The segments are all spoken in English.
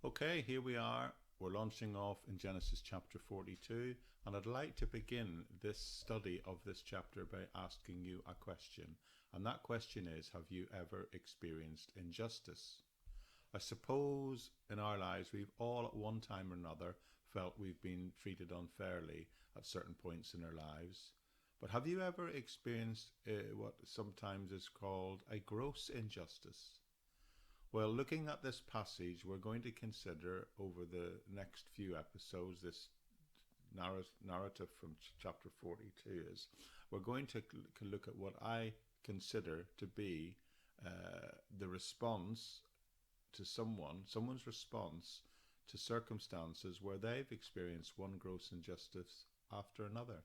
Okay, here we are. We're launching off in Genesis chapter 42, and I'd like to begin this study of this chapter by asking you a question. And that question is, have you ever experienced injustice? I suppose in our lives we've all at one time or another felt we've been treated unfairly at certain points in our lives. But have you ever experienced what sometimes is called a gross injustice? Well, looking at this passage, we're going to consider over the next few episodes, this narrative from chapter 42 is, we're going to look at what I consider to be the response to someone's response to circumstances where they've experienced one gross injustice after another.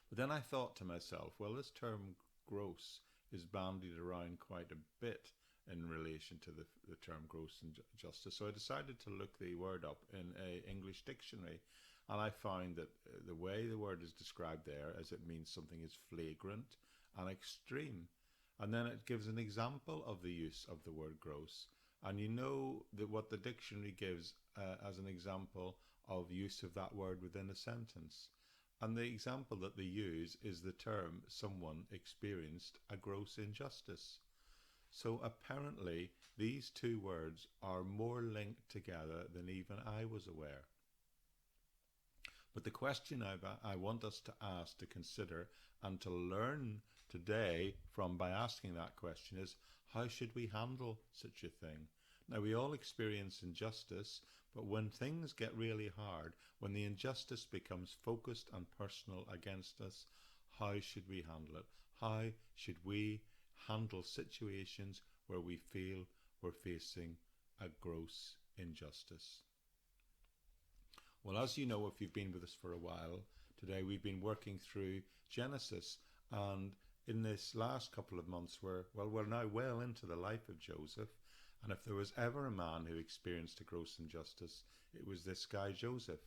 But then I thought to myself, well, this term gross is bandied around quite a bit in relation to the term gross injustice. So I decided to look the word up in an English dictionary, and I found that the way the word is described there is it means something is flagrant and extreme. And then it gives an example of the use of the word gross. And you know that what the dictionary gives as an example of use of that word within a sentence. And the example that they use is the term someone experienced a gross injustice. So apparently these two words are more linked together than even I was aware. But the question I want us to ask, to consider, and to learn today by asking that question is, how should we handle such a thing? Now, we all experience injustice, but when things get really hard, when the injustice becomes focused and personal against us, how should we handle it? How should we handle situations where we feel we're facing a gross injustice? Well, as you know, if you've been with us for a while, today we've been working through Genesis, and in this last couple of months we're now well into the life of Joseph, and if there was ever a man who experienced a gross injustice, it was this guy Joseph.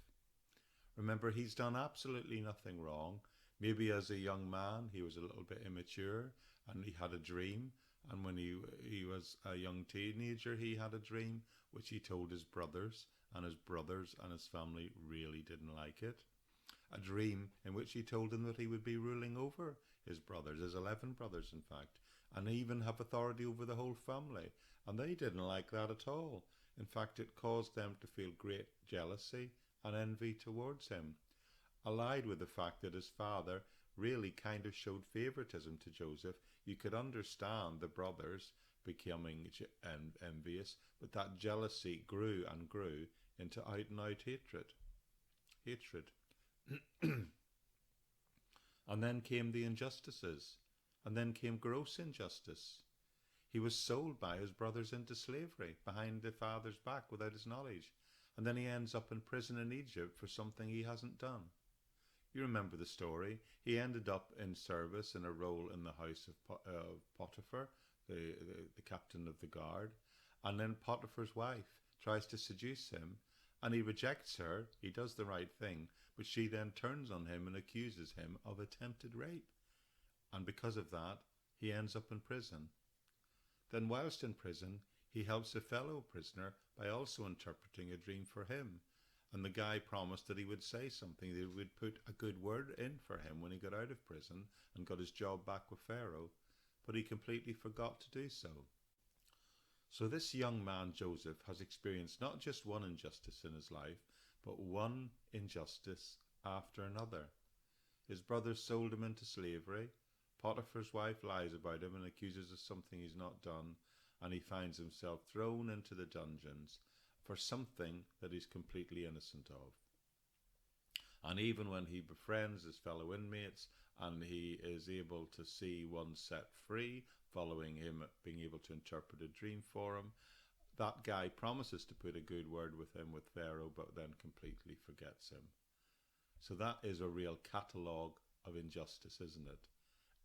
Remember, he's done absolutely nothing wrong. Maybe as a young man he was a little bit immature and he had a dream, and when he was a young teenager he had a dream which he told his brothers, and his family really didn't like it. A dream in which he told them that he would be ruling over his brothers, his 11 brothers in fact, and even have authority over the whole family, and they didn't like that at all. In fact, it caused them to feel great jealousy and envy towards him, allied with the fact that his father really kind of showed favoritism to Joseph. You could understand the brothers becoming envious, but that jealousy grew and grew into out and out hatred. And then came the injustices, and then came gross injustice. He was sold by his brothers into slavery behind the father's back without his knowledge, and then he ends up in prison in Egypt for something he hasn't done. You remember the story. He ended up in service in a role in the house of Potiphar, the captain of the guard, and then Potiphar's wife tries to seduce him, and he rejects her. He does the right thing, but she then turns on him and accuses him of attempted rape, and because of that he ends up in prison. Then whilst in prison he helps a fellow prisoner by also interpreting a dream for him. And the guy promised that he would say something, that he would put a good word in for him when he got out of prison and got his job back with Pharaoh, but he completely forgot to do so. So this young man, Joseph, has experienced not just one injustice in his life, but one injustice after another. His brothers sold him into slavery, Potiphar's wife lies about him and accuses of something he's not done, and he finds himself thrown into the dungeons for something that he's completely innocent of. And even when he befriends his fellow inmates and he is able to see one set free following him being able to interpret a dream for him, that guy promises to put a good word with him with Pharaoh, but then completely forgets him. So that is a real catalogue of injustice, isn't it?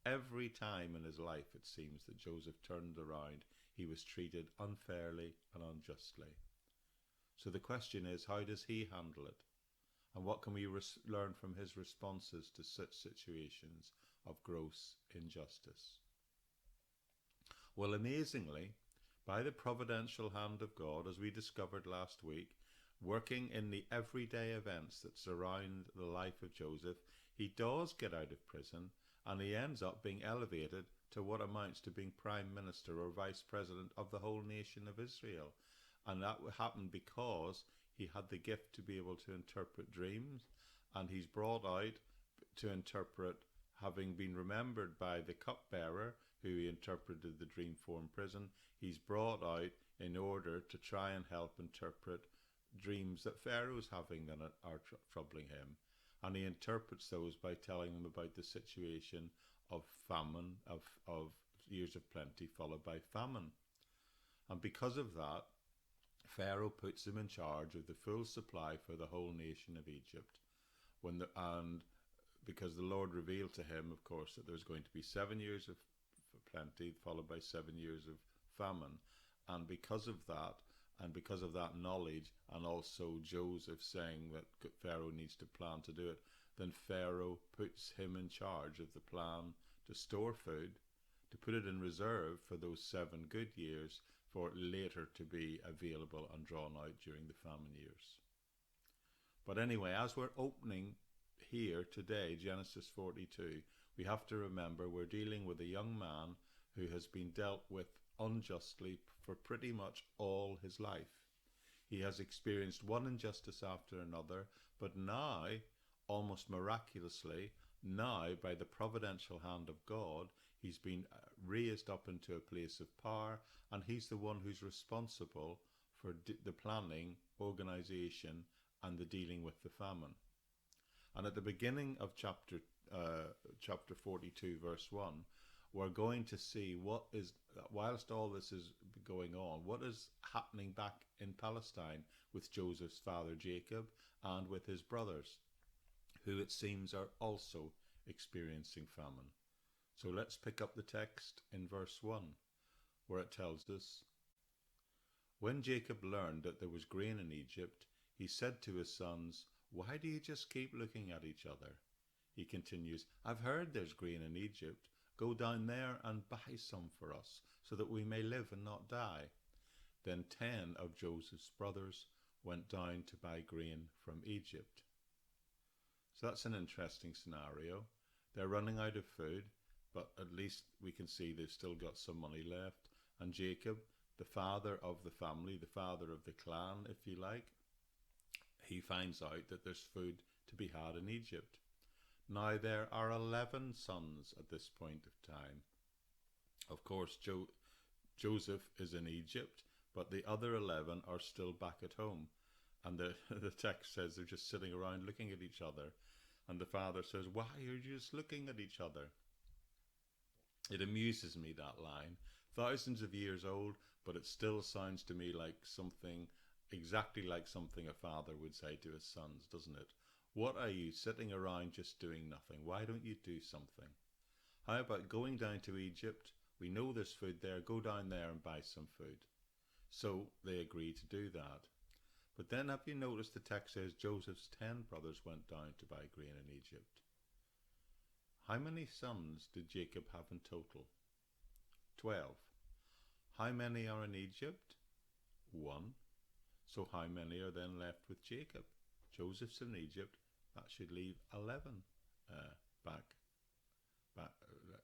Every time in his life it seems that Joseph turned around, he was treated unfairly and unjustly. So the question is, how does he handle it? And what can we learn from his responses to such situations of gross injustice? Well, amazingly, By the providential hand of God, as we discovered last week, working in the everyday events that surround the life of Joseph, he does get out of prison, and he ends up being elevated to what amounts to being prime minister or vice president of the whole nation of Israel. And that happened because he had the gift to be able to interpret dreams, and he's brought out to interpret, having been remembered by the cupbearer who he interpreted the dream for in prison. He's brought out in order to try and help interpret dreams that Pharaoh's having that are troubling him. And he interprets those by telling them about the situation of famine, of years of plenty followed by famine. And because of that, Pharaoh puts him in charge of the full supply for the whole nation of Egypt. And because the Lord revealed to him, of course, that there's going to be 7 years of plenty followed by 7 years of famine. And because of that knowledge, and also Joseph saying that Pharaoh needs to plan to do it, then Pharaoh puts him in charge of the plan to store food, to put it in reserve for those 7 good years, for it later to be available and drawn out during the famine years. But anyway, as we're opening here today, Genesis 42, we have to remember we're dealing with a young man who has been dealt with unjustly for pretty much all his life. He has experienced one injustice after another, but now, almost miraculously, now by the providential hand of God, he's been raised up into a place of power, and he's the one who's responsible for the planning, organisation, and the dealing with the famine. And at the beginning of chapter 42, verse 1, we're going to see what is, whilst all this is going on, what is happening back in Palestine with Joseph's father Jacob and with his brothers, who it seems are also experiencing famine. So let's pick up the text in verse 1, where it tells us, "When Jacob learned that there was grain in Egypt, he said to his sons, 'Why do you just keep looking at each other?' He continues, 'I've heard there's grain in Egypt. Go down there and buy some for us, so that we may live and not die.' Then 10 of Joseph's brothers went down to buy grain from Egypt." So that's an interesting scenario. They're running out of food, but at least we can see they've still got some money left. And Jacob, the father of the family, the father of the clan, if you like, he finds out that there's food to be had in Egypt. Now there are 11 sons at this point of time. Of course, Joseph is in Egypt, but the other 11 are still back at home. And the text says they're just sitting around looking at each other. And the father says, "Why are you just looking at each other?" It amuses me, that line. Thousands of years old, but it still sounds to me like something, exactly like something a father would say to his sons, doesn't it? What are you sitting around just doing nothing? Why don't you do something? How about going down to Egypt? We know there's food there. Go down there and buy some food. So they agree to do that. But then have you noticed the text says Joseph's 10 brothers went down to buy grain in Egypt? How many sons did Jacob have in total? 12. How many are in Egypt? 1. So how many are then left with Jacob? Joseph's in Egypt. That should leave 11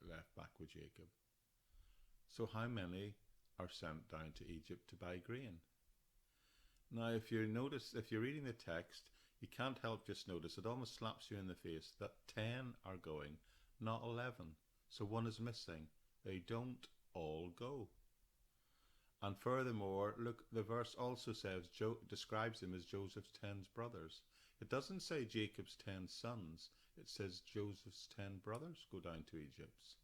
left back with Jacob. So how many are sent down to Egypt to buy grain? Now, if you're reading the text, you can't help just notice, it almost slaps you in the face that 10 are going, not 11. So one is missing. They don't all go. And furthermore, look, the verse also says, describes him as Joseph's 10 brothers. It doesn't say Jacob's 10 sons. It says Joseph's 10 brothers go down to Egypt.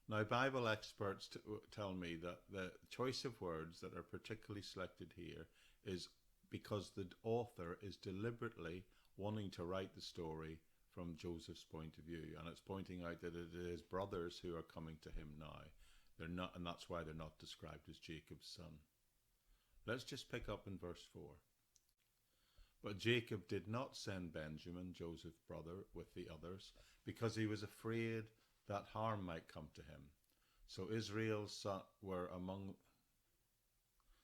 Now, Bible experts tell me that the choice of words that are particularly selected here is because the author is deliberately wanting to write the story from Joseph's point of view, and it's pointing out that it is brothers who are coming to him now. They're not, and that's why they're not described as Jacob's son. Let's just pick up in verse 4. "But Jacob did not send Benjamin, Joseph's brother, with the others, because he was afraid that harm might come to him. So Israel's son were among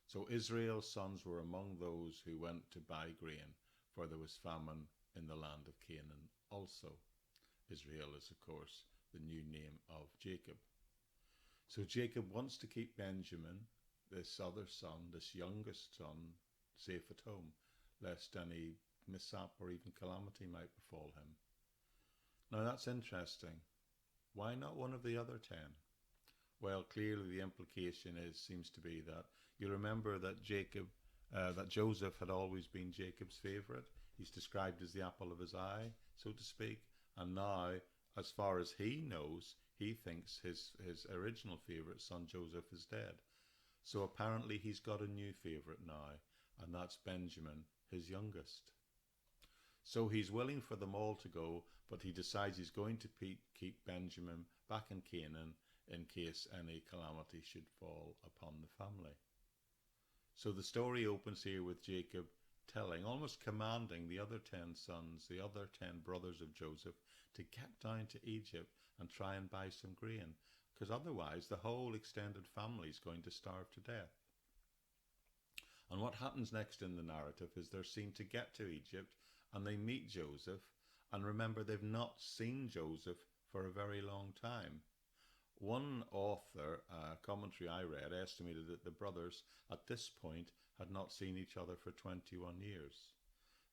So Israel's sons were among those who went to buy grain, for there was famine in the land of Canaan also. Israel is, of course, the new name of Jacob. So Jacob wants to keep Benjamin, this other son, this youngest son, safe at home, lest any mishap or even calamity might befall him. Now that's interesting. Why not one of the other 10? Well, clearly the implication seems to be that you remember that that Joseph had always been Jacob's favourite. He's described as the apple of his eye, so to speak. And now, as far as he knows, he thinks his original favourite son Joseph is dead. So apparently he's got a new favourite now, and that's Benjamin, his youngest. So he's willing for them all to go, but he decides he's going to keep Benjamin back in Canaan in case any calamity should fall upon the family. So the story opens here with Jacob telling, almost commanding the other 10 sons, the other 10 brothers of Joseph, to get down to Egypt and try and buy some grain, because otherwise the whole extended family is going to starve to death. And what happens next in the narrative is they're seen to get to Egypt and they meet Joseph, and remember they've not seen Joseph for a very long time. One author, commentary I read, estimated that the brothers at this point had not seen each other for 21 years.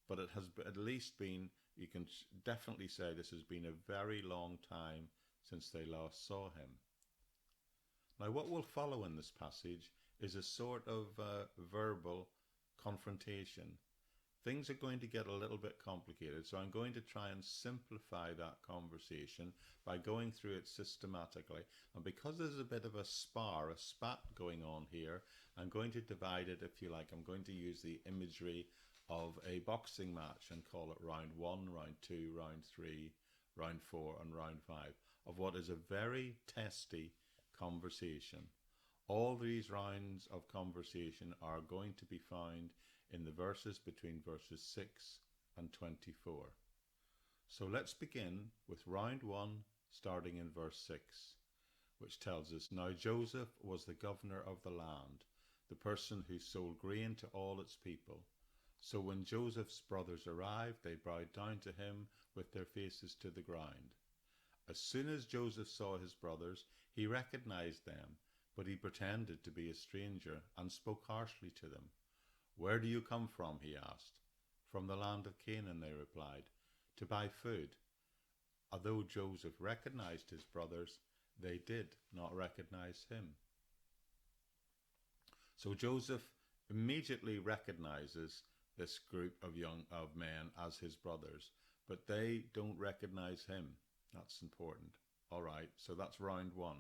But it has at least been, you can definitely say this has been a very long time since they last saw him. Now what will follow in this passage is a sort of verbal confrontation. Things are going to get a little bit complicated, so I'm going to try and simplify that conversation by going through it systematically. And because there's a bit of a spat going on here, I'm going to divide it, if you like. I'm going to use the imagery of a boxing match and call it round 1, round 2, round 3, round 4 and round 5 of what is a very testy conversation. All these rounds of conversation are going to be found in the verses between verses 6 and 24. So let's begin with round 1, starting in verse 6, which tells us, Now Joseph was the governor of the land, the person who sold grain to all its people. So when Joseph's brothers arrived, they bowed down to him with their faces to the ground. As soon as Joseph saw his brothers, he recognized them, but he pretended to be a stranger and spoke harshly to them. Where do you come from? He asked. From the land of Canaan, they replied, to buy food. Although Joseph recognized his brothers, they did not recognize him. So Joseph immediately recognizes this group of men as his brothers, but they don't recognize him. That's important. All right, so that's round 1.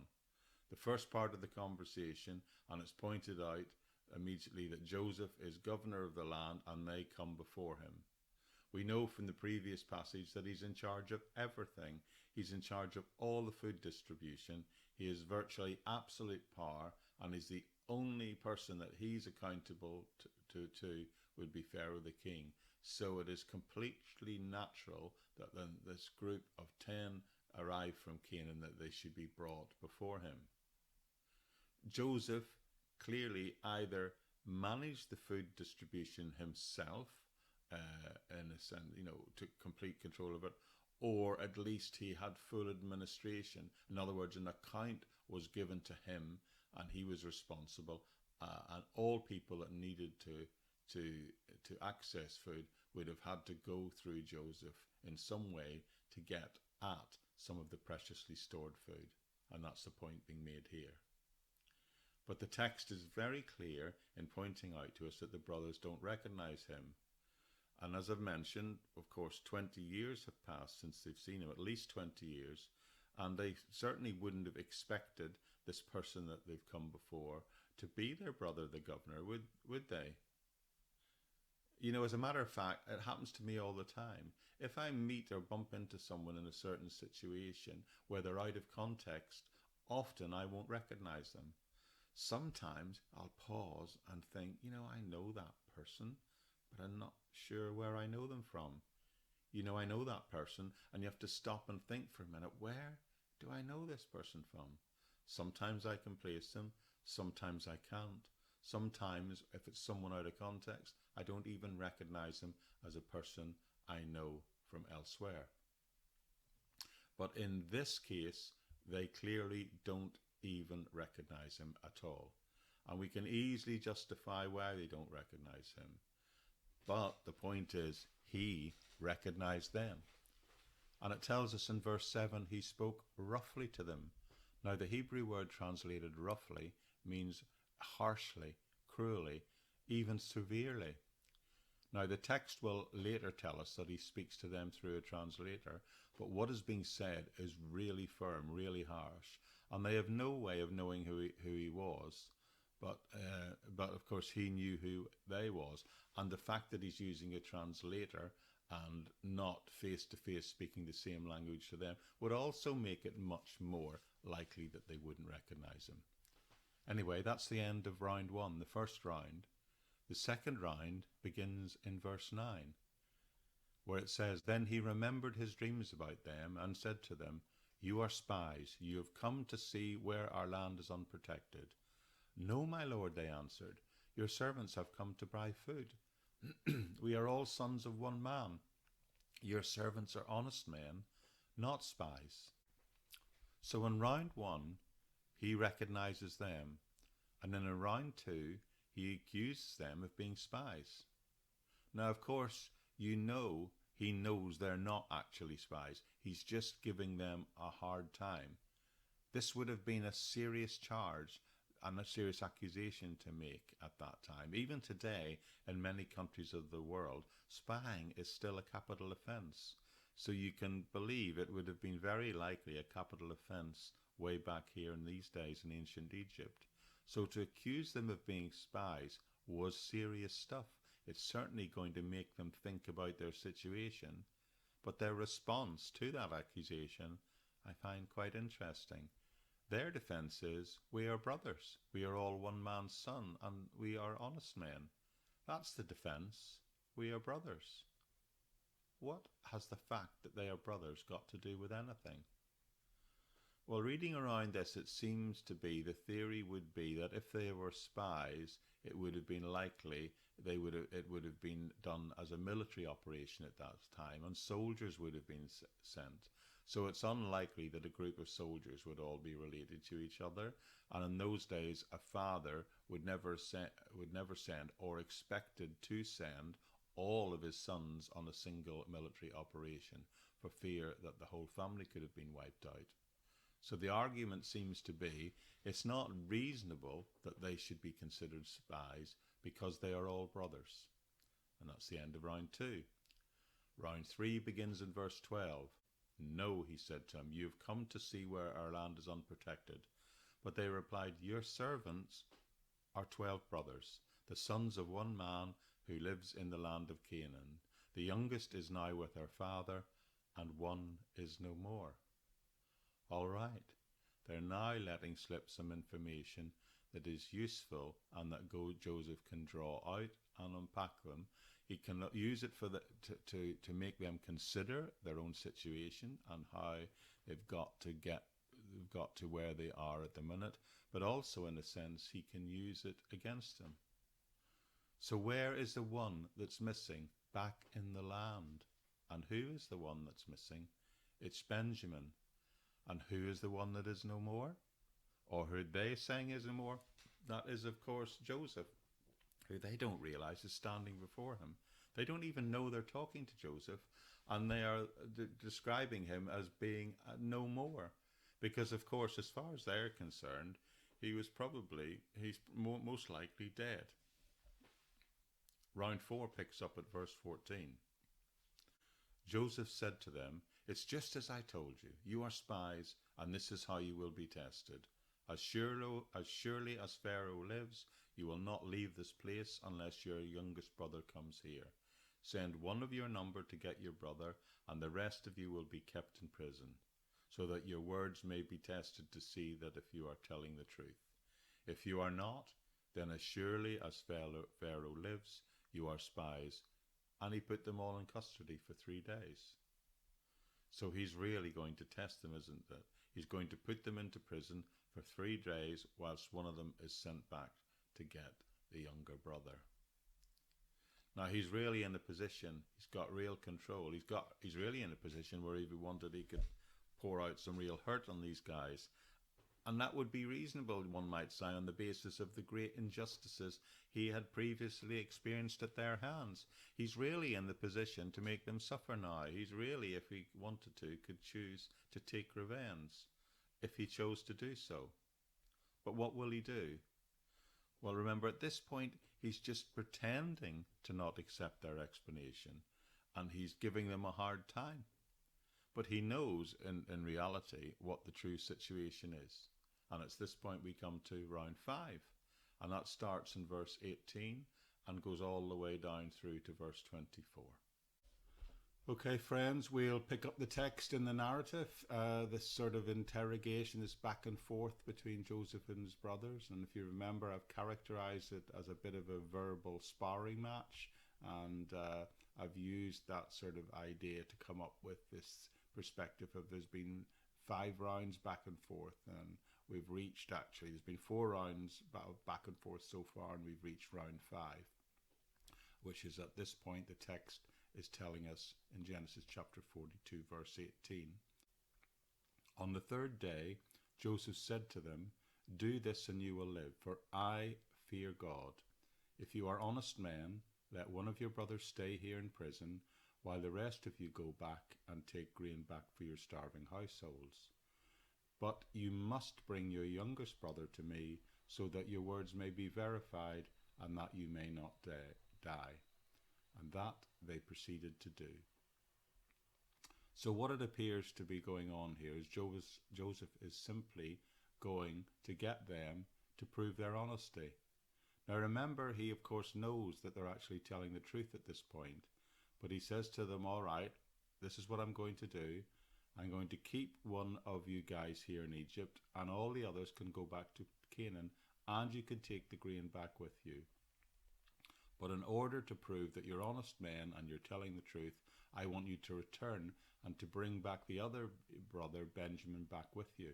The first part of the conversation, and it's pointed out immediately that Joseph is governor of the land and they come before him. We know from the previous passage that he's in charge of everything. He's in charge of all the food distribution. He has virtually absolute power, and he's the only person that he's accountable to would be Pharaoh the king. So it is completely natural that then this group of 10 arrive from Canaan, that they should be brought before him. Joseph clearly either managed the food distribution himself, in a sense, took complete control of it, or at least he had full administration. In other words, an account was given to him and he was responsible, and all people that needed to access food would have had to go through Joseph in some way to get at some of the preciously stored food. And that's the point being made here. But the text is very clear in pointing out to us that the brothers don't recognize him. And as I've mentioned, of course, 20 years have passed since they've seen him, at least 20 years. And they certainly wouldn't have expected this person that they've come before to be their brother, the governor, would they? As a matter of fact, it happens to me all the time. If I meet or bump into someone in a certain situation where they're out of context, often I won't recognize them. Sometimes I'll pause and think, I know that person, but I'm not sure where I know them from. I know that person, and you have to stop and think for a minute, where do I know this person from? Sometimes I can place them, sometimes I can't. Sometimes, if it's someone out of context, I don't even recognize him as a person I know from elsewhere. But in this case, they clearly don't even recognize him at all. And we can easily justify why they don't recognize him. But the point is, he recognized them. And it tells us in verse 7, he spoke roughly to them. Now, the Hebrew word translated roughly means harshly, cruelly, even severely. Now, the text will later tell us that he speaks to them through a translator, but what is being said is really firm, really harsh, and they have no way of knowing who he was. But of course, he knew who they was, and the fact that he's using a translator and not face-to-face speaking the same language to them would also make it much more likely that they wouldn't recognize him. Anyway, that's the end of round 1, the first round. The second round begins in verse 9, where it says, Then he remembered his dreams about them and said to them, You are spies. You have come to see where our land is unprotected. No, my lord, they answered. Your servants have come to buy food. We are all sons of one man. Your servants are honest men, not spies. So in round 1, he recognizes them. And then in round 2, he accuses them of being spies. Now, of course, you know he knows they're not actually spies. He's just giving them a hard time. This would have been a serious charge and a serious accusation to make at that time. Even today, in many countries of the world, spying is still a capital offence. So you can believe it would have been very likely a capital offence way back here in these days in ancient Egypt. So to accuse them of being spies was serious stuff. It's certainly going to make them think about their situation. But their response to that accusation I find quite interesting. Their defence is, we are brothers. We are all one man's son, and we are honest men. That's the defence. We are brothers. What has the fact that they are brothers got to do with anything? Well, reading around this, it seems to be, the theory would be that if they were spies, it would have been likely it would have been done as a military operation at that time, and soldiers would have been sent. So it's unlikely that a group of soldiers would all be related to each other. And in those days, a father would never send or expected to send all of his sons on a single military operation for fear that the whole family could have been wiped out. So the argument seems to be, it's not reasonable that they should be considered spies because they are all brothers. And that's the end of round 2. Round 3 begins in verse 12. No, he said to him, you have come to see where our land is unprotected. But they replied, your servants are 12 brothers, the sons of one man who lives in the land of Canaan. The youngest is now with her father, and one is no more. All right, they're now letting slip some information that is useful and that Joseph can draw out and unpack them. He can use it for to make them consider their own situation and how they've got to where they are at the minute, but also in a sense he can use it against them. So where is the one that's missing back in the land? And who is the one that's missing? It's Benjamin. And who is the one that is no more? Or who they saying is no more? That is, of course, Joseph, who they don't realize is standing before him. They don't even know they're talking to Joseph, and they are describing him as being no more. Because, of course, as far as they're concerned, he's most likely dead. Round 4 picks up at verse 14. Joseph said to them, it's just as I told you. You are spies, and this is how you will be tested. As surely as Pharaoh lives, you will not leave this place unless your youngest brother comes here. Send one of your number to get your brother, and the rest of you will be kept in prison, so that your words may be tested to see that if you are telling the truth. If you are not, then as surely as Pharaoh lives, you are spies. And he put them all in custody for 3 days. So he's really going to test them, isn't it? He's going to put them into prison for 3 days whilst one of them is sent back to get the younger brother. Now he's really in a position, he's got real control. He's really in a position where if he wanted, he could pour out some real hurt on these guys. And that would be reasonable, one might say, on the basis of the great injustices he had previously experienced at their hands. He's really in the position to make them suffer now. He's really, if he wanted to, could choose to take revenge, if he chose to do so. But what will he do? Well, remember, at this point, he's just pretending to not accept their explanation, and he's giving them a hard time. But he knows, in reality, what the true situation is. And it's this point we come to round 5. And that starts in verse 18 and goes all the way down through to verse 24. Okay, friends, we'll pick up the text in the narrative, this sort of interrogation, this back and forth between Joseph and his brothers. And if you remember, I've characterized it as a bit of a verbal sparring match. And I've used that sort of idea to come up with this perspective of there's been 5 rounds back and forth, and we've reached, actually, there's been 4 rounds back and forth so far, and we've reached round 5, which is at this point the text is telling us in Genesis chapter 42, verse 18. On the 3rd day, Joseph said to them, "Do this and you will live, for I fear God. If you are honest men, let one of your brothers stay here in prison, while the rest of you go back and take grain back for your starving households. But you must bring your youngest brother to me, so that your words may be verified, and that you may not die." And that they proceeded to do. So what it appears to be going on here is Joseph is simply going to get them to prove their honesty. Now remember, he of course knows that they're actually telling the truth at this point, but he says to them, all right, this is what I'm going to do. I'm going to keep one of you guys here in Egypt, and all the others can go back to Canaan, and you can take the grain back with you. But in order to prove that you're honest men and you're telling the truth, I want you to return and to bring back the other brother, Benjamin, back with you.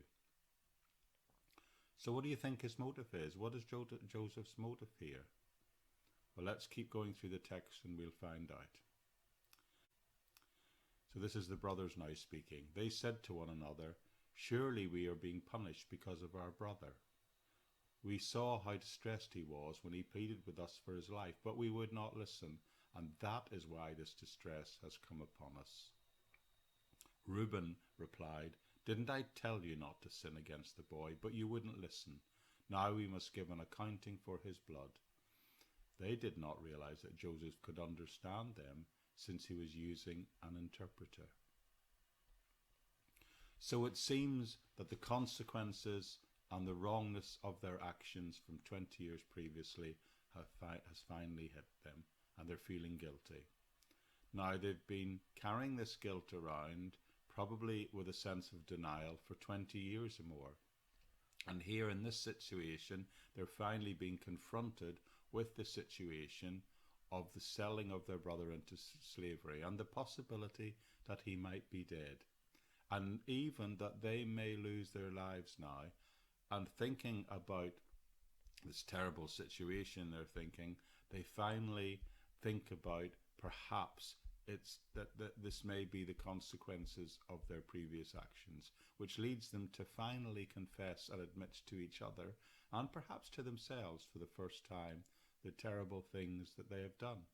So what do you think his motive is? What is Joseph's motive here? Well, let's keep going through the text and we'll find out. So this is the brothers now speaking. They said to one another, "Surely we are being punished because of our brother. We saw how distressed he was when he pleaded with us for his life, but we would not listen, and that is why this distress has come upon us." Reuben replied, "Didn't I tell you not to sin against the boy? But you wouldn't listen. Now we must give an accounting for his blood." They did not realize that Joseph could understand them, since he was using an interpreter. So it seems that the consequences and the wrongness of their actions from 20 years previously has finally hit them, and they're feeling guilty. Now they've been carrying this guilt around, probably with a sense of denial, for 20 years or more. And here in this situation, they're finally being confronted with the situation of the selling of their brother into slavery, and the possibility that he might be dead, and even that they may lose their lives now. And thinking about this terrible situation they're thinking, they finally think about perhaps it's that this may be the consequences of their previous actions, which leads them to finally confess and admit to each other, and perhaps to themselves for the first time, the terrible things that they have done.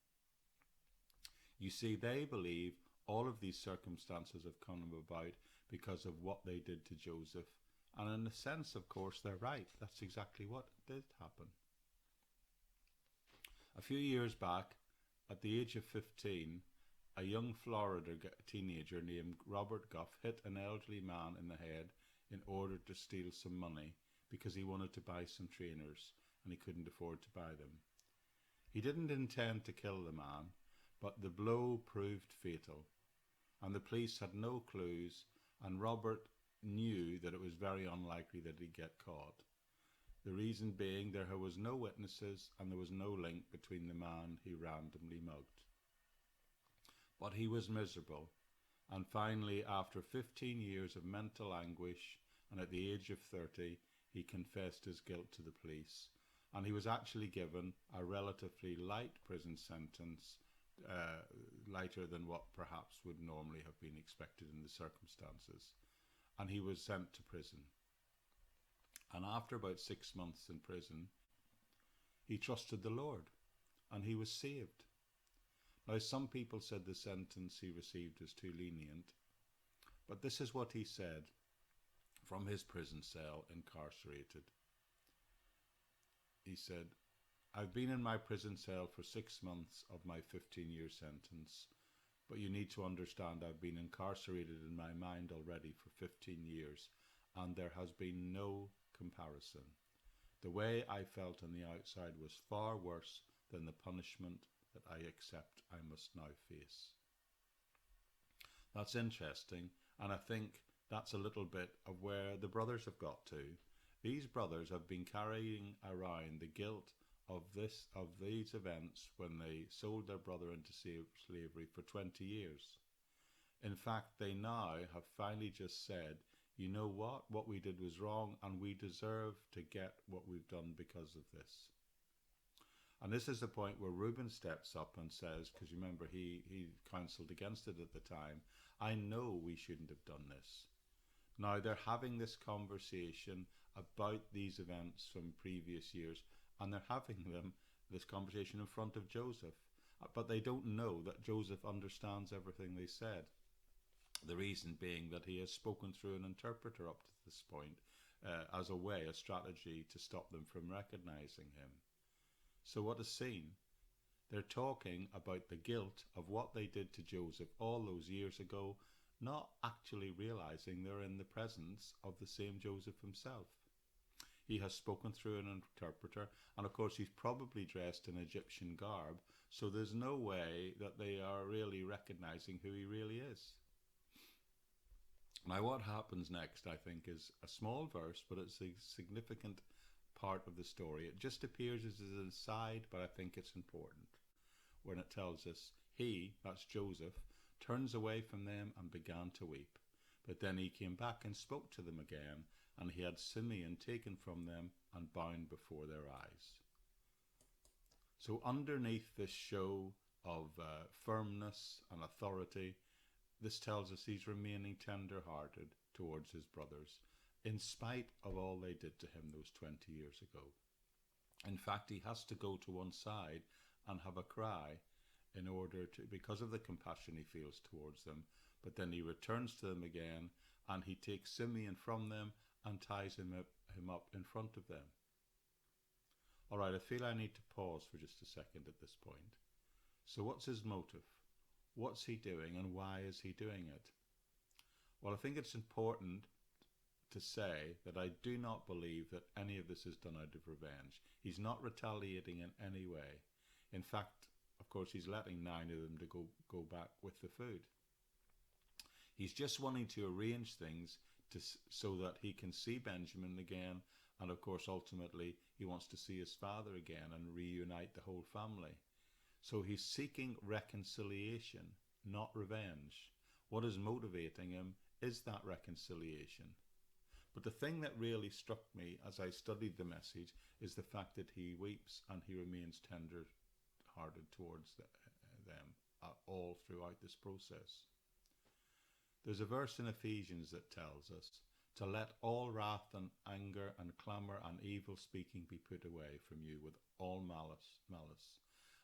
You see, they believe all of these circumstances have come about because of what they did to Joseph. And in a sense, of course, they're right. That's exactly what did happen. A few years back, at the age of 15, a young Florida teenager named Robert Guff hit an elderly man in the head in order to steal some money because he wanted to buy some trainers and he couldn't afford to buy them. He didn't intend to kill the man, but the blow proved fatal, and the police had no clues, and Robert knew that it was very unlikely that he'd get caught. The reason being there was no witnesses and there was no link between the man he randomly mugged. But he was miserable, and finally, after 15 years of mental anguish, and at the age of 30, he confessed his guilt to the police. And he was actually given a relatively light prison sentence, lighter than what perhaps would normally have been expected in the circumstances. And he was sent to prison. And after about 6 months in prison, he trusted the Lord and he was saved. Now, some people said the sentence he received was too lenient, but this is what he said from his prison cell, incarcerated. He said, "I've been in my prison cell for 6 months of my 15-year sentence, but you need to understand I've been incarcerated in my mind already for 15 years, and there has been no comparison. The way I felt on the outside was far worse than the punishment that I accept I must now face." That's interesting, and I think that's a little bit of where the brothers have got to. These brothers have been carrying around the guilt of these events when they sold their brother into slavery for 20 years. In fact, they now have finally just said, you know what we did was wrong, and we deserve to get what we've done because of this. And this is the point where Reuben steps up and says, because remember he counseled against it at the time, I know we shouldn't have done this. Now they're having this conversation about these events from previous years, and they're having this conversation in front of Joseph, but they don't know that Joseph understands everything they said. The reason being that he has spoken through an interpreter up to this point as a strategy to stop them from recognizing him. So what is seen? They're talking about the guilt of what they did to Joseph all those years ago, not actually realizing they're in the presence of the same Joseph himself. He has spoken through an interpreter, and of course he's probably dressed in Egyptian garb, so there's no way that they are really recognizing who he really is. Now what happens next, I think, is a small verse, but it's a significant part of the story. It just appears as an aside, but I think it's important, when it tells us, he, that's Joseph, turns away from them and began to weep. But then he came back and spoke to them again, and he had Simeon taken from them and bound before their eyes. So underneath this show of firmness and authority, this tells us he's remaining tender-hearted towards his brothers, in spite of all they did to him those 20 years ago. In fact, he has to go to one side and have a cry in order to, because of the compassion he feels towards them, but then he returns to them again, and he takes Simeon from them and ties him up in front of them. All right, I feel I need to pause for just a second at this point. So what's his motive? What's he doing, and why is he doing it? Well, I think it's important to say that I do not believe that any of this is done out of revenge. He's not retaliating in any way. In fact, of course, he's letting 9 of them to go back with the food. He's just wanting to arrange things so that he can see Benjamin again, and of course, ultimately, he wants to see his father again and reunite the whole family. So he's seeking reconciliation, not revenge. What is motivating him is that reconciliation. But the thing that really struck me as I studied the message is the fact that he weeps and he remains tender-hearted towards them all throughout this process. There's a verse in Ephesians that tells us to let all wrath and anger and clamour and evil speaking be put away from you with all malice,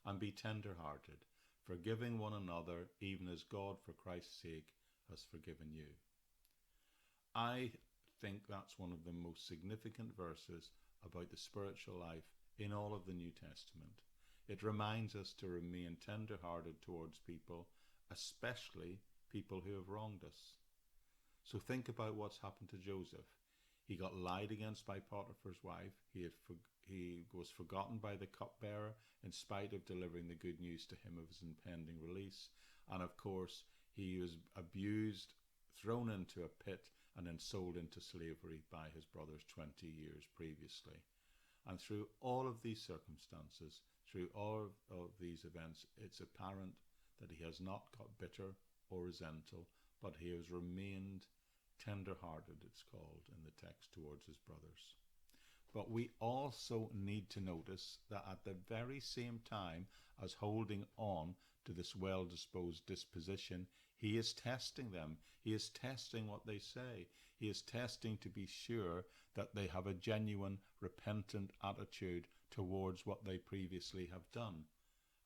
and be tender-hearted, forgiving one another, even as God for Christ's sake has forgiven you. I think that's one of the most significant verses about the spiritual life in all of the New Testament. It reminds us to remain tender-hearted towards people, especially people who have wronged us. So think about what's happened to Joseph. He got lied against by Potiphar's wife. He was forgotten by the cupbearer in spite of delivering the good news to him of his impending release. And of course, he was abused, thrown into a pit, and then sold into slavery by his brothers 20 years previously. And through all of these circumstances, through all of these events, it's apparent that he has not got bitter or resentful, but he has remained tender-hearted, it's called in the text, towards his brothers. But we also need to notice that at the very same time as holding on to this well-disposed disposition, he is testing them. He is testing what they say. He is testing to be sure that they have a genuine, repentant attitude towards what they previously have done.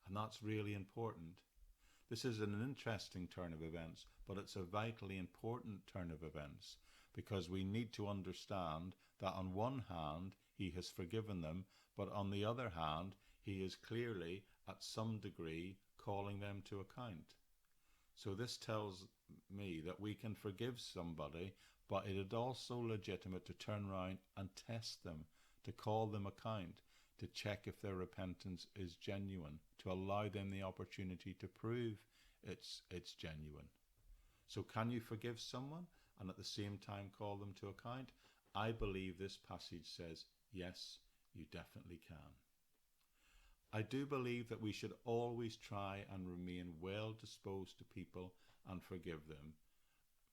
And that's really important. This is an interesting turn of events, but it's a vitally important turn of events, because we need to understand that on one hand, he has forgiven them, but on the other hand, he is clearly, at some degree, calling them to account. So this tells me that we can forgive somebody, but it is also legitimate to turn around and test them, to call them account, to check if their repentance is genuine, to allow them the opportunity to prove it's genuine. So can you forgive someone and at the same time call them to account? I believe this passage says, yes, you definitely can. I do believe that we should always try and remain well disposed to people and forgive them,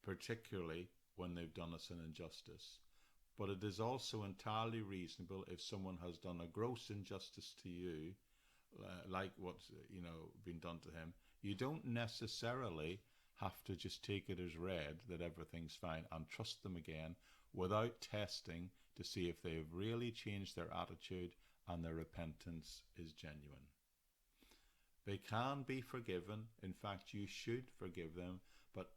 particularly when they've done us an injustice. But it is also entirely reasonable if someone has done a gross injustice to you, like what's been done to him. You don't necessarily have to just take it as read that everything's fine and trust them again without testing to see if they have really changed their attitude and their repentance is genuine. They can be forgiven. In fact, you should forgive them, but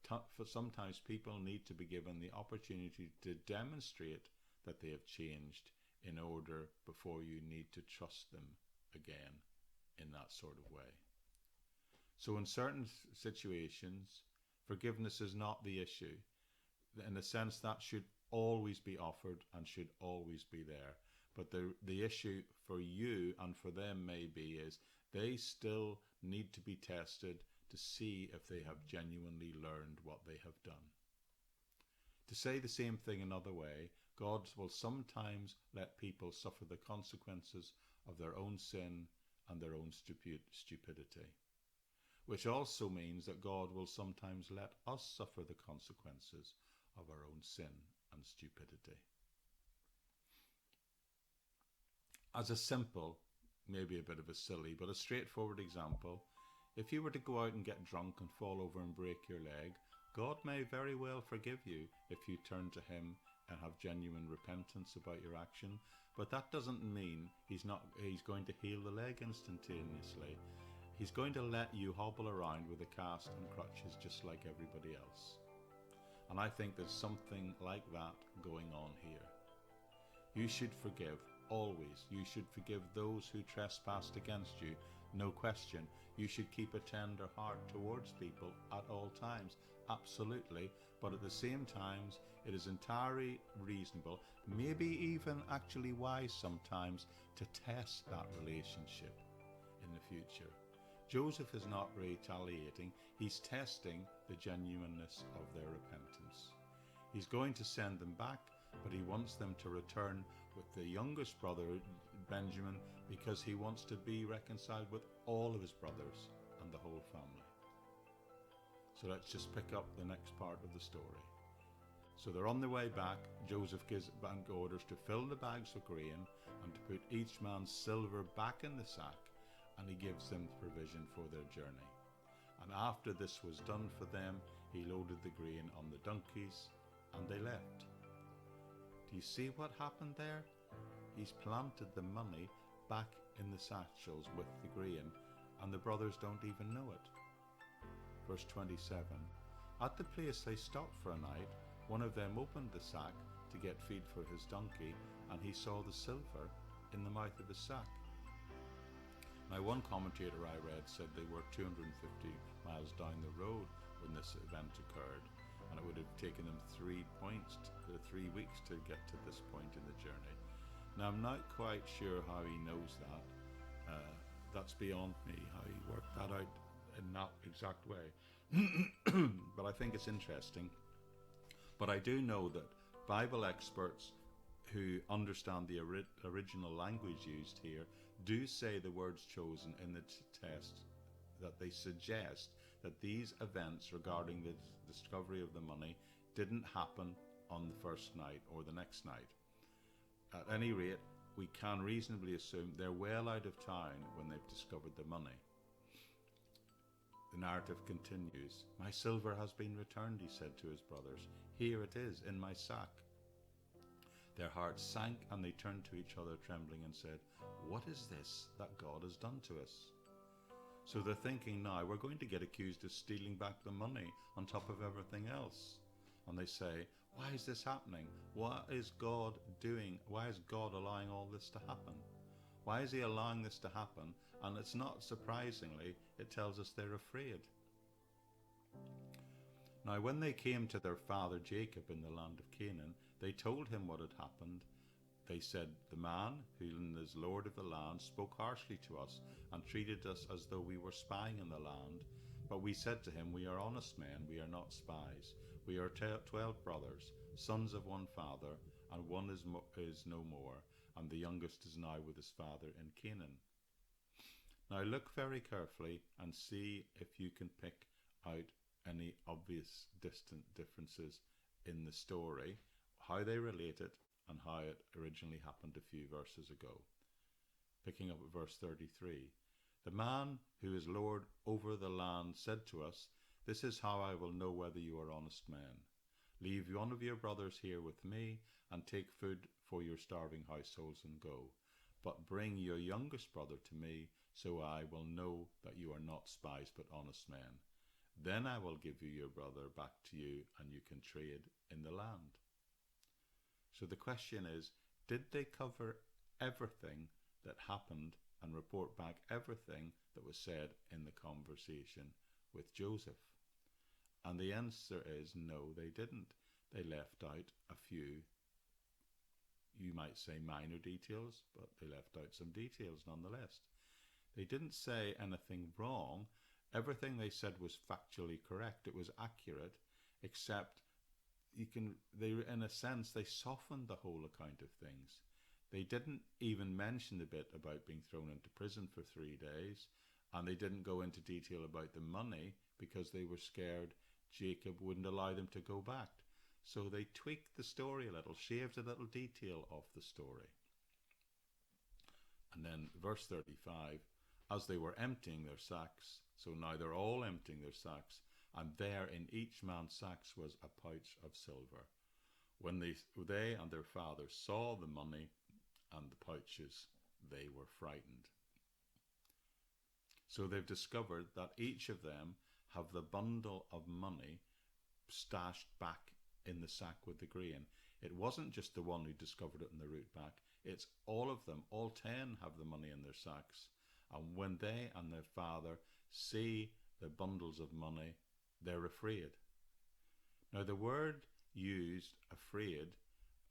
sometimes people need to be given the opportunity to demonstrate that they have changed in order before you need to trust them again in that sort of way. So in certain situations, forgiveness is not the issue. In a sense, that should always be offered and should always be there. But the issue for you and for them maybe is they still need to be tested to see if they have genuinely learned what they have done. To say the same thing another way, God will sometimes let people suffer the consequences of their own sin and their own stupidity, which also means that God will sometimes let us suffer the consequences of our own sin and stupidity. As a simple, maybe a bit of a silly, but a straightforward example, if you were to go out and get drunk and fall over and break your leg, God may very well forgive you if you turn to him and have genuine repentance about your action, but that doesn't mean he's going to heal the leg instantaneously. He's going to let you hobble around with a cast and crutches just like everybody else. And I think there's something like that going on here. You should forgive, always. You should forgive those who trespassed against you, no question. You should keep a tender heart towards people at all times, absolutely. But at the same time, it is entirely reasonable, maybe even actually wise sometimes, to test that relationship in the future. Joseph is not retaliating, he's testing the genuineness of their repentance. He's going to send them back, but he wants them to return with the youngest brother, Benjamin, because he wants to be reconciled with all of his brothers and the whole family. So let's just pick up the next part of the story. So they're on their way back. Joseph gives bank orders to fill the bags with grain and to put each man's silver back in the sack, and he gives them provision for their journey. And after this was done for them, he loaded the grain on the donkeys, and they left. Do you see what happened there? He's planted the money back in the satchels with the grain, and the brothers don't even know it. Verse 27, at the place they stopped for a night, one of them opened the sack to get feed for his donkey, and he saw the silver in the mouth of the sack. Now, one commentator I read said they were 250 miles down the road when this event occurred, and it would have taken them 3 weeks to get to this point in the journey. Now, I'm not quite sure how he knows that. That's beyond me, how he worked that out in that exact way. But I think it's interesting. But I do know that Bible experts who understand the original language used here do say the words chosen in the text, that they suggest that these events regarding the discovery of the money didn't happen on the first night or the next night. At any rate, we can reasonably assume they're well out of town when they've discovered the money. The narrative continues. "My silver has been returned," he said to his brothers. "Here it is in my sack." Their hearts sank and they turned to each other trembling and said, "What is this that God has done to us?" So they're thinking now, we're going to get accused of stealing back the money on top of everything else. And they say, why is this happening? What is God doing? Why is God allowing all this to happen? Why is he allowing this to happen? And it's not surprisingly, it tells us they're afraid. Now when they came to their father Jacob in the land of Canaan, they told him what had happened. They said, "The man who is Lord of the land spoke harshly to us and treated us as though we were spying in the land. But we said to him, 'We are honest men, we are not spies. We are 12 brothers, sons of one father, and one is no more, and the youngest is now with his father in Canaan.'" Now look very carefully and see if you can pick out any obvious distant differences in the story, how they relate it, and how it originally happened a few verses ago. Picking up at verse 33. "The man who is Lord over the land said to us, 'This is how I will know whether you are honest men. Leave one of your brothers here with me and take food for your starving households and go. But bring your youngest brother to me, so I will know that you are not spies but honest men. Then I will give you your brother back to you and you can trade in the land.'" So the question is, did they cover everything that happened and report back everything that was said in the conversation with Joseph? And the answer is no, they didn't. They left out a few, you might say minor details, but they left out some details nonetheless. They didn't say anything wrong. Everything they said was factually correct. It was accurate, except in a sense, they softened the whole account of things. They didn't even mention the bit about being thrown into prison for 3 days, and they didn't go into detail about the money because they were scared Jacob wouldn't allow them to go back. So they tweaked the story a little, shaved a little detail off the story. And then verse 35, "As they were emptying their sacks," so now they're all emptying their sacks, "and there in each man's sacks was a pouch of silver. When they and their father saw the money and the pouches, they were frightened." So they've discovered that each of them have the bundle of money stashed back in the sack with the grain. It wasn't just the one who discovered it on the route back. It's all of them. All 10 have the money in their sacks. And when they and their father see the bundles of money, they're afraid. Now the word used, afraid,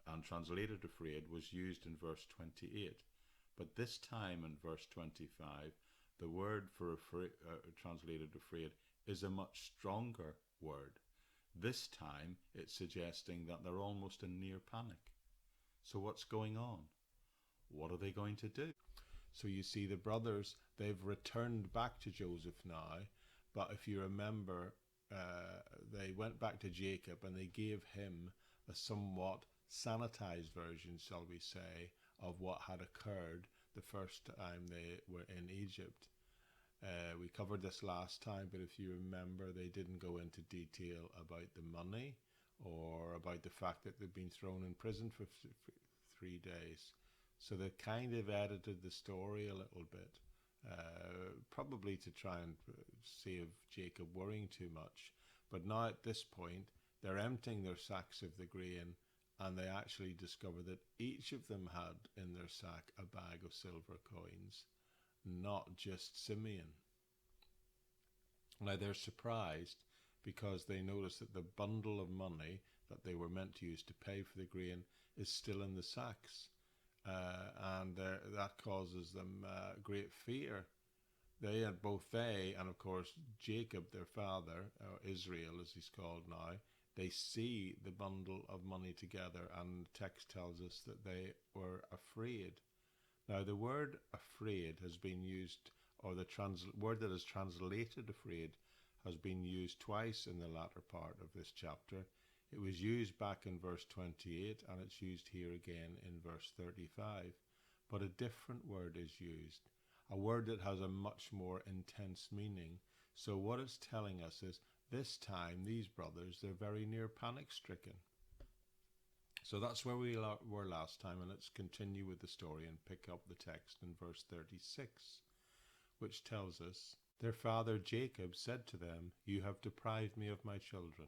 and translated afraid, was used in verse 28. But this time in verse 25, the word for translated afraid is a much stronger word. This time it's suggesting that they're almost in near panic. So what's going on? What are they going to do? So you see the brothers, they've returned back to Joseph now, but if you remember, they went back to Jacob and they gave him a somewhat sanitized version, shall we say, of what had occurred the first time they were in Egypt. We covered this last time, but if you remember, they didn't go into detail about the money or about the fact that they'd been thrown in prison for 3 days. So they kind of edited the story a little bit, probably to try and save Jacob worrying too much. But now at this point, they're emptying their sacks of the grain, and they actually discover that each of them had in their sack a bag of silver coins, not just Simeon. Now they're surprised because they notice that the bundle of money that they were meant to use to pay for the grain is still in the sacks. And that causes them great fear. Both they and of course Jacob, their father, or Israel as he's called now, they see the bundle of money together, and the text tells us that they were afraid. Now the word afraid has been used, or the word that is translated afraid has been used twice in the latter part of this chapter. It was used back in verse 28 and it's used here again in verse 35. But a different word is used, a word that has a much more intense meaning. So what it's telling us is this time these brothers, they're very near panic stricken. So that's where we were last time, and let's continue with the story and pick up the text in verse 36, which tells us, their father Jacob said to them, you have deprived me of my children.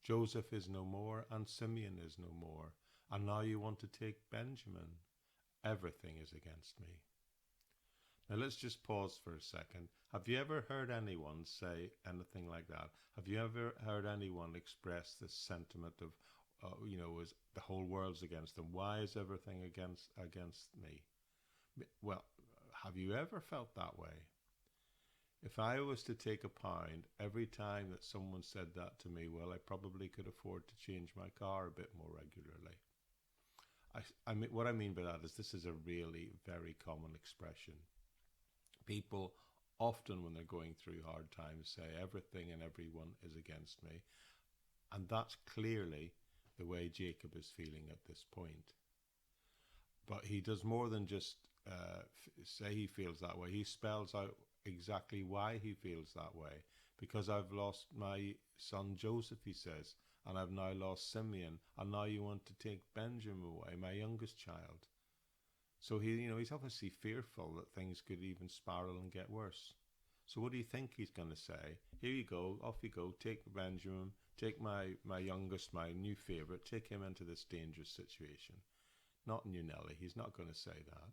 Joseph is no more, and Simeon is no more, and now you want to take Benjamin. Everything is against me. Now let's just pause for a second. Have you ever heard anyone say anything like that? Have you ever heard anyone express this sentiment of, is the whole world's against them? Why is everything against me? Well, have you ever felt that way? If I was to take £1 every time that someone said that to me, well, I probably could afford to change my car a bit more regularly. I mean, what I mean by that is this is a really very common expression. People often, when they're going through hard times, say everything and everyone is against me. And that's clearly the way Jacob is feeling at this point. But he does more than just say he feels that way. He spells out exactly why he feels that way. Because I've lost my son Joseph, he says, and I've now lost Simeon, and now you want to take Benjamin away, my youngest child. So he's obviously fearful that things could even spiral and get worse. So what do you think he's going to say? Here you go, off you go, take Benjamin, take my youngest, my new favourite, take him into this dangerous situation. Not new Nelly, he's not going to say that.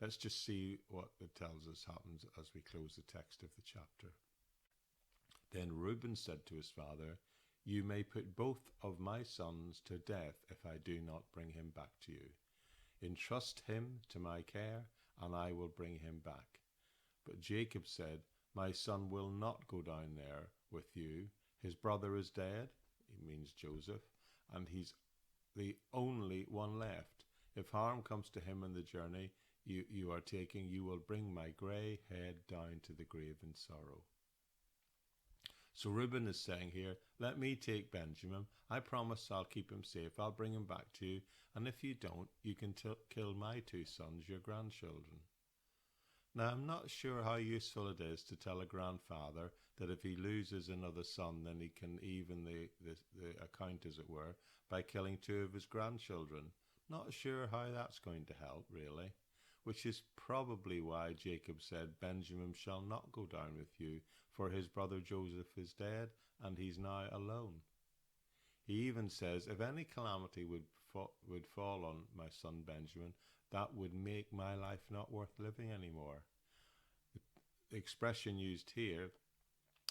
Let's just see what it tells us happens as we close the text of the chapter. Then Reuben said to his father, you may put both of my sons to death if I do not bring him back to you. Entrust him to my care, and I will bring him back. But Jacob said, my son will not go down there with you. His brother is dead, he means Joseph, and he's the only one left. If harm comes to him in the journey you are taking, you will bring my grey head down to the grave in sorrow. So Reuben is saying here, let me take Benjamin. I promise I'll keep him safe. I'll bring him back to you. And if you don't, you can kill my 2 sons, your grandchildren. Now, I'm not sure how useful it is to tell a grandfather that if he loses another son, then he can even the account, as it were, by killing 2 of his grandchildren. Not sure how that's going to help, really. Which is probably why Jacob said, Benjamin shall not go down with you, for his brother Joseph is dead, and he's now alone. He even says, if any calamity would fall on my son Benjamin, that would make my life not worth living anymore. The expression used here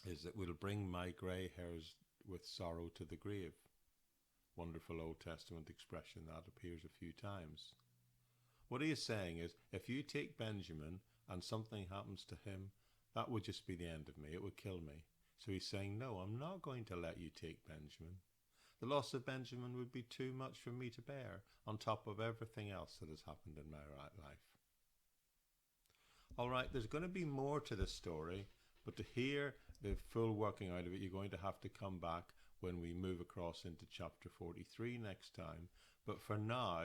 is that will bring my grey hairs with sorrow to the grave. Wonderful Old Testament expression that appears a few times. What he is saying is, if you take Benjamin and something happens to him, that would just be the end of me. It would kill me. So he's saying, no, I'm not going to let you take Benjamin. The loss of Benjamin would be too much for me to bear, on top of everything else that has happened in my life. All right, there's going to be more to this story, but to hear the full working out of it, you're going to have to come back when we move across into chapter 43 next time. But for now,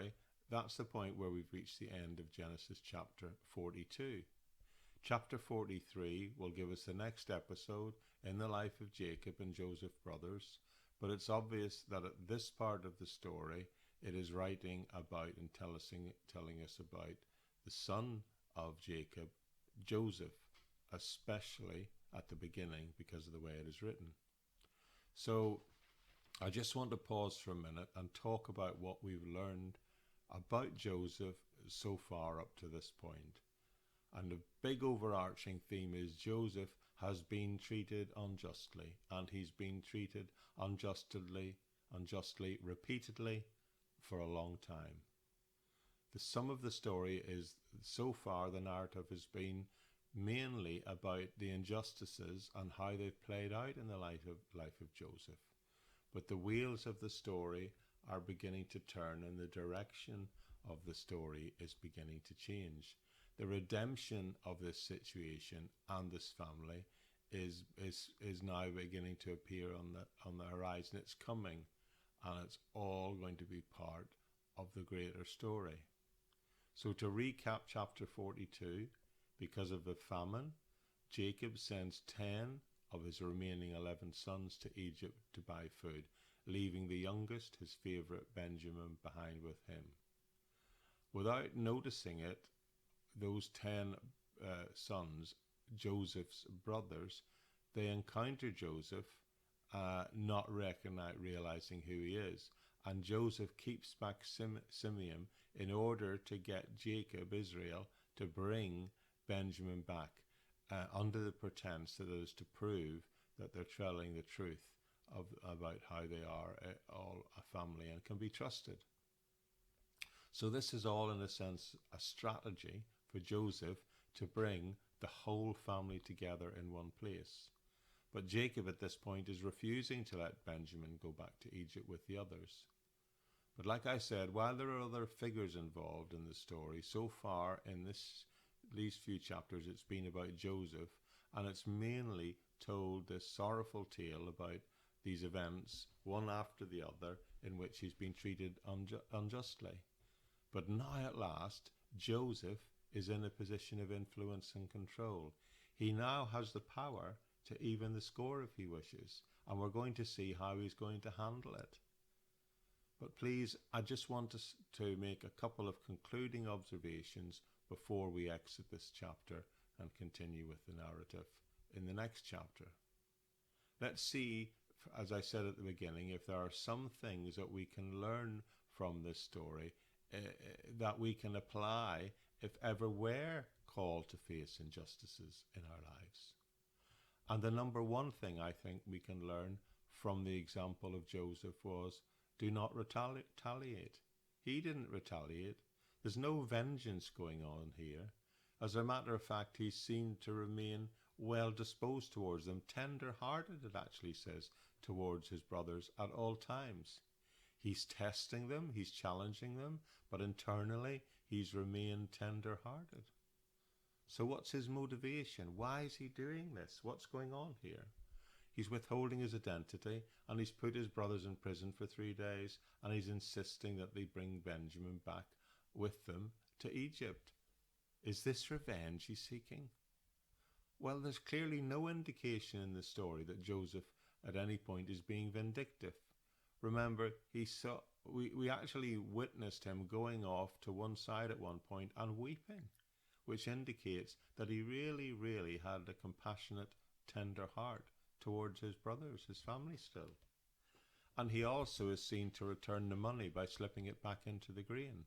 that's the point where we've reached the end of Genesis chapter 42. Chapter 43 will give us the next episode in the life of Jacob and Joseph brothers, but it's obvious that at this part of the story, it is writing about and telling us about the son of Jacob, Joseph, especially at the beginning because of the way it is written. So I just want to pause for a minute and talk about what we've learned about Joseph so far up to this point. And the big overarching theme is Joseph has been treated unjustly, and he's been treated unjustly, repeatedly for a long time. The sum of the story is, so far the narrative has been mainly about the injustices and how they've played out in the life of Joseph. But the wheels of the story are beginning to turn, and the direction of the story is beginning to change. The redemption of this situation and this family is now beginning to appear on the horizon. It's coming, and it's all going to be part of the greater story. So to recap chapter 42, because of the famine, Jacob sends 10 of his remaining 11 sons to Egypt to buy food, leaving the youngest, his favourite Benjamin, behind with him. Without noticing it, those 10 sons, Joseph's brothers, they encounter Joseph, not realizing who he is. And Joseph keeps back Simeon in order to get Jacob, Israel, to bring Benjamin back, under the pretense that it is to prove that they're telling the truth about how they are all a family and can be trusted. So this is all, in a sense, a strategy for Joseph to bring the whole family together in one place. But Jacob at this point is refusing to let Benjamin go back to Egypt with the others. But like I said, while there are other figures involved in the story, so far in these few chapters it's been about Joseph, and it's mainly told this sorrowful tale about these events, one after the other, in which he's been treated unjustly. But now at last, Joseph is in a position of influence and control. He now has the power to even the score if he wishes, and we're going to see how he's going to handle it. But please, I just want to make a couple of concluding observations before we exit this chapter and continue with the narrative in the next chapter. Let's see, as I said at the beginning, if there are some things that we can learn from this story that we can apply if ever we're called to face injustices in our lives. And the number one thing I think we can learn from the example of Joseph was, do not retaliate. He didn't retaliate. There's no vengeance going on here. As a matter of fact, he's seen to remain well disposed towards them, tender-hearted, it actually says, towards his brothers at all times. He's testing them, he's challenging them, but internally he's remained tender-hearted. So what's his motivation? Why is he doing this? What's going on here? He's withholding his identity, and he's put his brothers in prison for 3 days, and he's insisting that they bring Benjamin back with them to Egypt. Is this revenge he's seeking? Well, there's clearly no indication in the story that Joseph at any point is being vindictive. Remember, we actually witnessed him going off to one side at one point and weeping, which indicates that he really, really had a compassionate, tender heart towards his brothers, his family still. And he also is seen to return the money by slipping it back into the grain.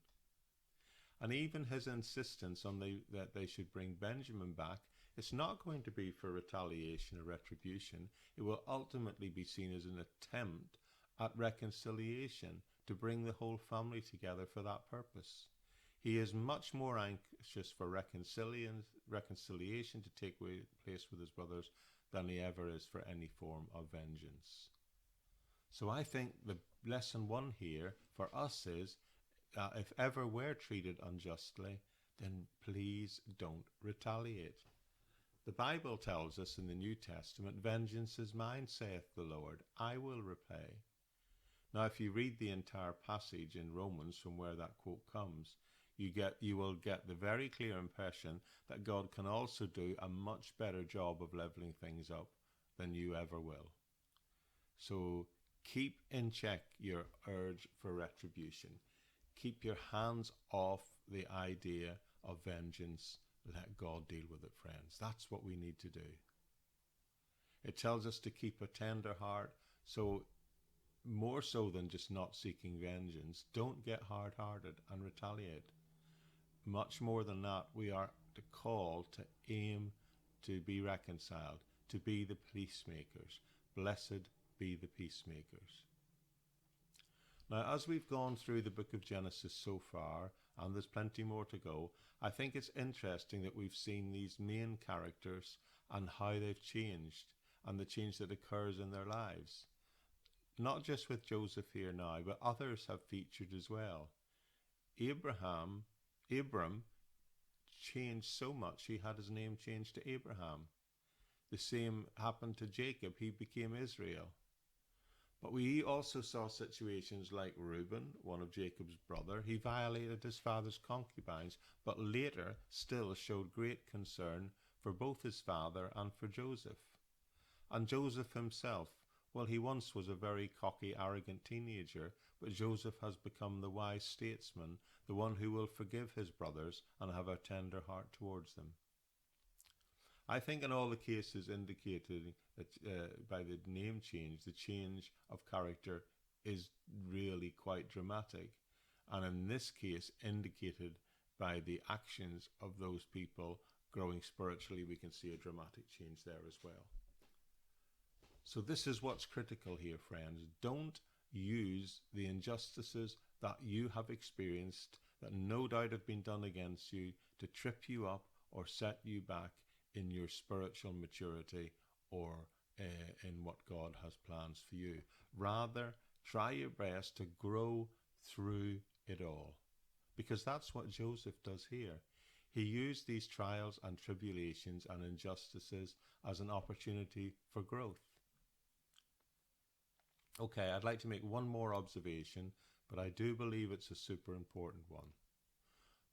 And even his insistence on that they should bring Benjamin back, it's not going to be for retaliation or retribution. It will ultimately be seen as an attempt at reconciliation, to bring the whole family together for that purpose. He is much more anxious for reconciliation to take place with his brothers than he ever is for any form of vengeance. So I think the lesson one here for us is, if ever we're treated unjustly, then please don't retaliate. The Bible tells us in the New Testament, vengeance is mine, saith the Lord, I will repay. Now, if you read the entire passage in Romans from where that quote comes, you will get the very clear impression that God can also do a much better job of leveling things up than you ever will. So keep in check your urge for retribution. Keep your hands off the idea of vengeance. Let God deal with it, friends. That's what we need to do. It tells us to keep a tender heart. So more so than just not seeking vengeance, don't get hard-hearted and retaliate. Much more than that, we are called to aim to be reconciled, to be the peacemakers. Blessed be the peacemakers. Now, as we've gone through the book of Genesis so far, and there's plenty more to go, I think it's interesting that we've seen these main characters and how they've changed, and the change that occurs in their lives. Not just with Joseph here now, but others have featured as well. Abram changed so much, he had his name changed to Abraham. The same happened to Jacob, he became Israel. But we also saw situations like Reuben, one of Jacob's brother. He violated his father's concubines, but later still showed great concern for both his father and for Joseph. And Joseph himself, well, he once was a very cocky, arrogant teenager, but Joseph has become the wise statesman, the one who will forgive his brothers and have a tender heart towards them. I think in all the cases indicated that, by the name change, the change of character is really quite dramatic. And in this case, indicated by the actions of those people growing spiritually, we can see a dramatic change there as well. So this is what's critical here, friends. Don't use the injustices that you have experienced, that no doubt have been done against you, to trip you up or set you back in your spiritual maturity or in what God has plans for you. Rather, try your best to grow through it all, because that's what Joseph does here. He used these trials and tribulations and injustices as an opportunity for growth. Okay, I'd like to make one more observation, but I do believe it's a super important one.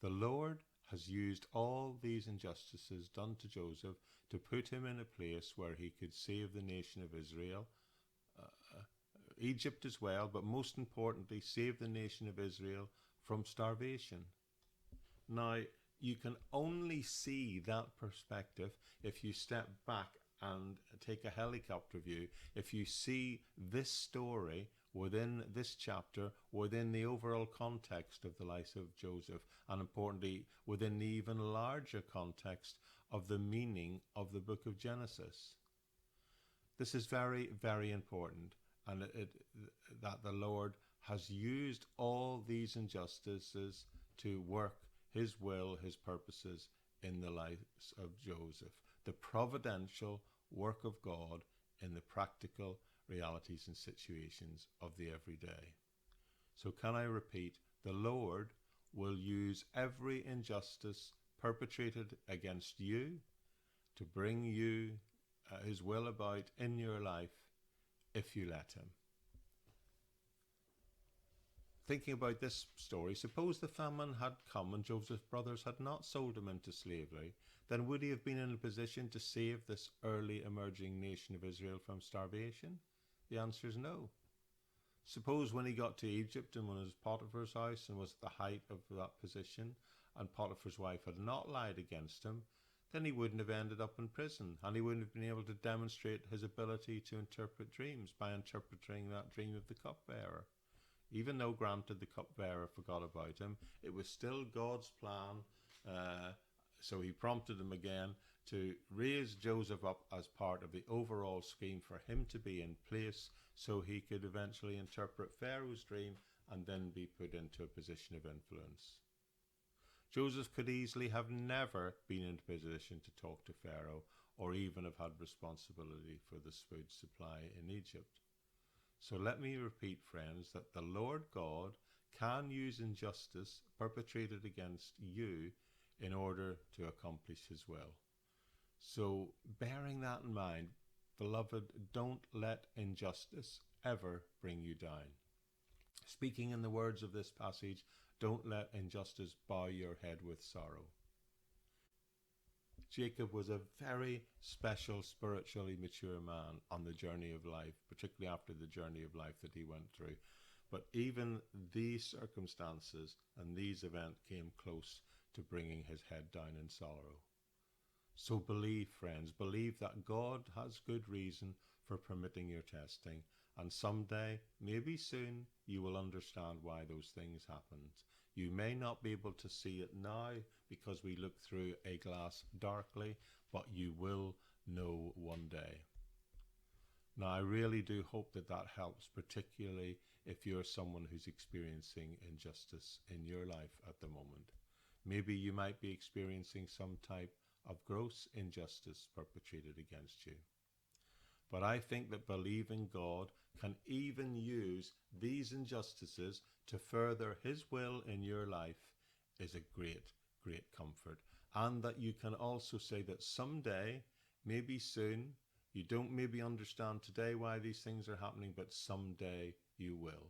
The Lord has used all these injustices done to Joseph to put him in a place where he could save the nation of Israel, Egypt as well, but most importantly, save the nation of Israel from starvation. Now, you can only see that perspective if you step back and take a helicopter view, if you see this story within this chapter, within the overall context of the life of Joseph, and importantly, within the even larger context of the meaning of the book of Genesis. This is very, very important, and that the Lord has used all these injustices to work his will, his purposes in the lives of Joseph. The providential work of God in the practical realities and situations of the everyday. So can I repeat, the Lord will use every injustice perpetrated against you to bring you his will about in your life if you let him. Thinking about this story, suppose the famine had come and Joseph's brothers had not sold him into slavery, then would he have been in a position to save this early emerging nation of Israel from starvation? The answer is no. Suppose when he got to Egypt and was at Potiphar's house and was at the height of that position, and Potiphar's wife had not lied against him, then he wouldn't have ended up in prison, and he wouldn't have been able to demonstrate his ability to interpret dreams by interpreting that dream of the cupbearer. Even though, granted, the cupbearer forgot about him, it was still God's plan. So he prompted him again to raise Joseph up as part of the overall scheme for him to be in place so he could eventually interpret Pharaoh's dream and then be put into a position of influence. Joseph could easily have never been in a position to talk to Pharaoh or even have had responsibility for the food supply in Egypt. So let me repeat, friends, that the Lord God can use injustice perpetrated against you in order to accomplish his will. So bearing that in mind, beloved, don't let injustice ever bring you down. Speaking in the words of this passage, don't let injustice bow your head with sorrow. Jacob was a very special, spiritually mature man on the journey of life, particularly after the journey of life that he went through. But even these circumstances and these events came close to bringing his head down in sorrow. So believe, friends, believe that God has good reason for permitting your testing, and someday, maybe soon, you will understand why those things happened. You may not be able to see it now because we look through a glass darkly, but you will know one day. Now, I really do hope that that helps, particularly if you're someone who's experiencing injustice in your life at the moment. Maybe you might be experiencing some type of gross injustice perpetrated against you. But I think that believing God can even use these injustices to further his will in your life is a great, great comfort. And that you can also say that someday, maybe soon, You don't maybe understand today why these things are happening, but someday you will.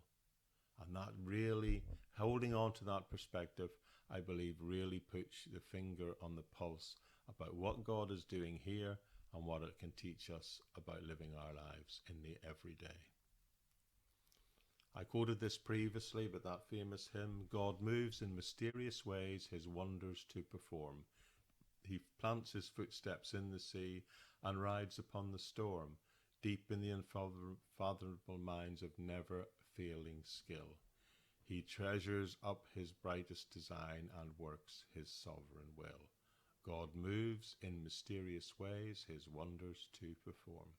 And that really, holding on to that perspective, I believe really puts the finger on the pulse about what God is doing here and what it can teach us about living our lives in the everyday. I quoted this previously, but that famous hymn, God moves in mysterious ways his wonders to perform. He plants his footsteps in the sea and rides upon the storm, deep in the unfathomable minds of never-failing skill. He treasures up his brightest design and works his sovereign will. God moves in mysterious ways his wonders to perform.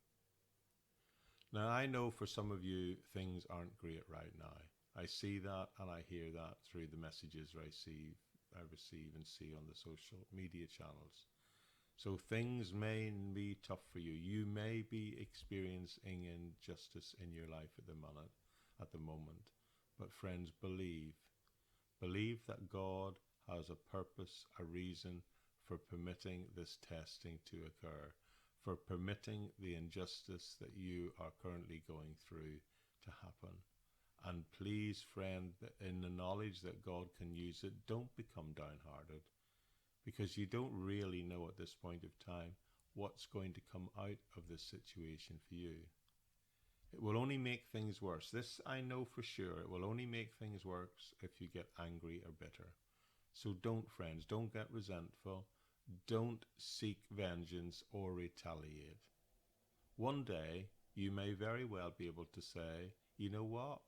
Now, I know for some of you, things aren't great right now. I see that and I hear that through the messages I receive and see on the social media channels. So things may be tough for you. You may be experiencing injustice in your life at the moment. But friends, believe that God has a purpose, a reason for permitting this testing to occur, for permitting the injustice that you are currently going through to happen. And please, friend, in the knowledge that God can use it, don't become downhearted, because you don't really know at this point of time what's going to come out of this situation for you. It will only make things worse. This I know for sure. It will only make things worse if you get angry or bitter. So don't, friends, don't get resentful. Don't seek vengeance or retaliate. One day, you may very well be able to say, you know what?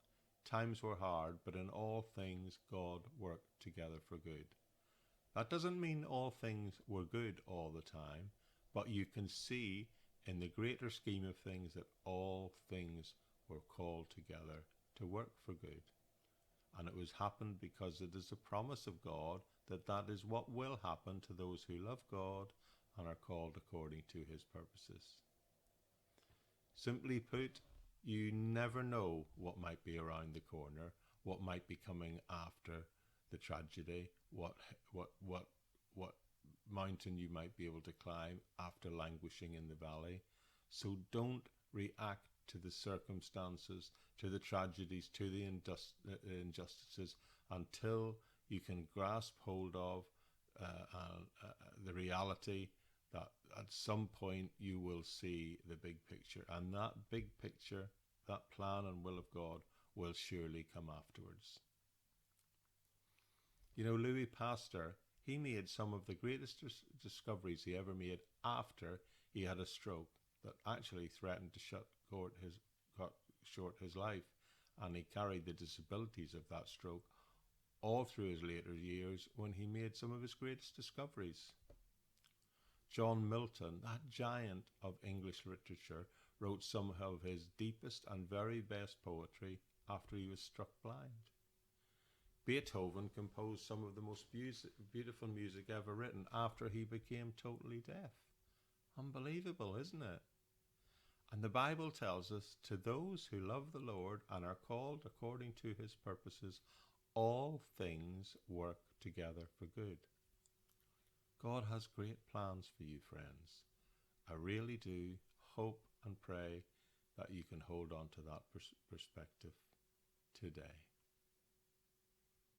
Times were hard, but in all things, God worked together for good. That doesn't mean all things were good all the time, but you can see in the greater scheme of things that all things were called together to work for good. And it was happened because it is a promise of God that that is what will happen to those who love God and are called according to his purposes. Simply put, you never know what might be around the corner, what might be coming after the tragedy, what mountain you might be able to climb after languishing in the valley. So don't react to the circumstances, to the tragedies, to the injustices until you can grasp hold of the reality that at some point you will see the big picture. And that big picture, that plan and will of God will surely come afterwards. You know, Louis Pasteur, he made some of the greatest discoveries he ever made after he had a stroke that actually threatened to cut short his life, and he carried the disabilities of that stroke all through his later years when he made some of his greatest discoveries. John Milton, that giant of English literature, wrote some of his deepest and very best poetry after he was struck blind. Beethoven composed some of the most beautiful music ever written after he became totally deaf. Unbelievable, isn't it? And the Bible tells us, to those who love the Lord and are called according to his purposes, all things work together for good. God has great plans for you, friends. I really do hope and pray that you can hold on to that perspective today.